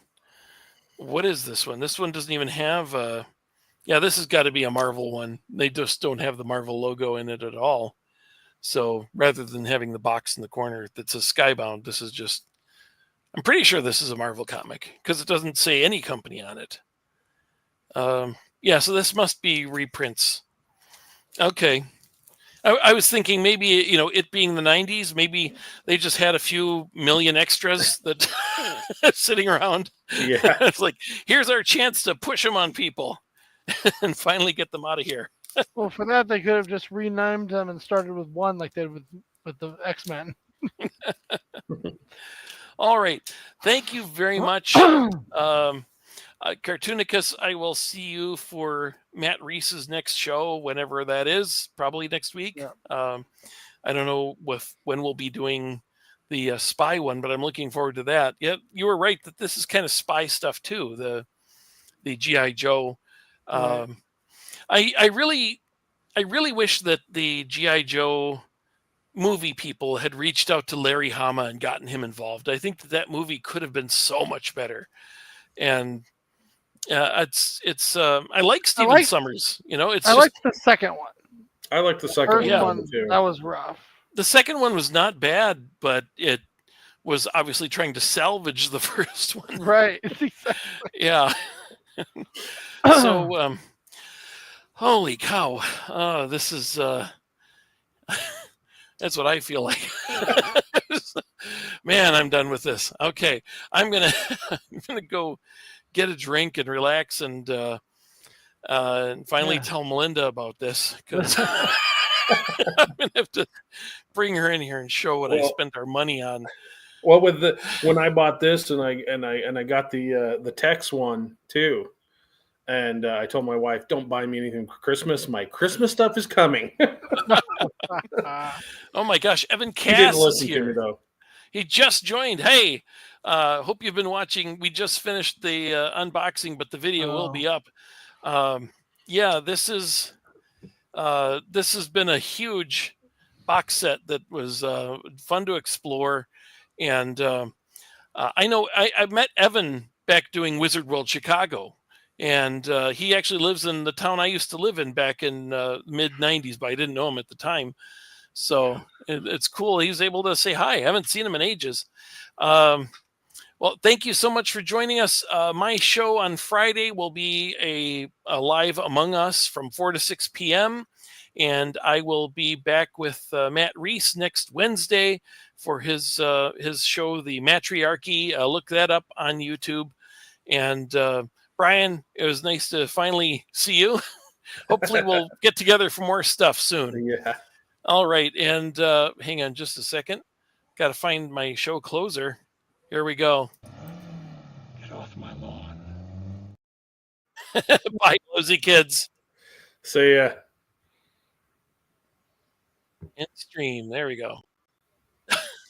what is this one? This one doesn't even have a. Yeah, this has got to be a Marvel one. They just don't have the Marvel logo in it at all. So rather than having the box in the corner that says Skybound, this is just. I'm pretty sure this is a Marvel comic because it doesn't say any company on it. Yeah, so this must be reprints. Okay. I was thinking maybe, it being the 90s, maybe they just had a few million extras that sitting around. Yeah. It's like, here's our chance to push them on people and finally get them out of here. Well, for that, they could have just renamed them and started with one like they did with the X-Men. All right. Thank you very much. Cartoonicus, I will see you for Matt Reese's next show, whenever that is, probably next week. Yeah. I don't know when we'll be doing the spy one, but I'm looking forward to that. Yeah, you were right that this is kind of spy stuff too. The GI Joe. Right. I really wish that the GI Joe movie people had reached out to Larry Hama and gotten him involved. I think that movie could have been so much better. And it's I like Steven Summers. I like the second one. I like the second one too. That was rough. The second one was not bad, but it was obviously trying to salvage the first one. Right. Yeah. So, holy cow! This is that's what I feel like. Man, I'm done with this. Okay, I'm gonna go get a drink and relax and finally tell Melinda about this, because I'm gonna have to bring her in here and show what I spent our money on. Well, when I bought this and I got the Tex one too, and I told my wife, "Don't buy me anything for Christmas. My Christmas stuff is coming." Oh my gosh, Evan Cass he didn't listen is here. to me though. He just joined. Hey, hope you've been watching. We just finished the unboxing, but the video will be up. Yeah, this has been a huge box set that was fun to explore. And I know I met Evan back doing Wizard World Chicago, and he actually lives in the town I used to live in back in mid 90s, but I didn't know him at the time. So it's cool. He was able to say hi. I haven't seen him in ages. Well, thank you so much for joining us. My show on Friday will be a live Among Us from 4 to 6 p.m. And I will be back with Matt Reese next Wednesday for his show, The Matriarchy. Look that up on YouTube. And Brian, it was nice to finally see you. Hopefully we'll get together for more stuff soon. Yeah. All right. And hang on just a second. Got to find my show closer. Here we go. Get off my lawn. Bye, Lousy Kids. See ya. And stream. There we go.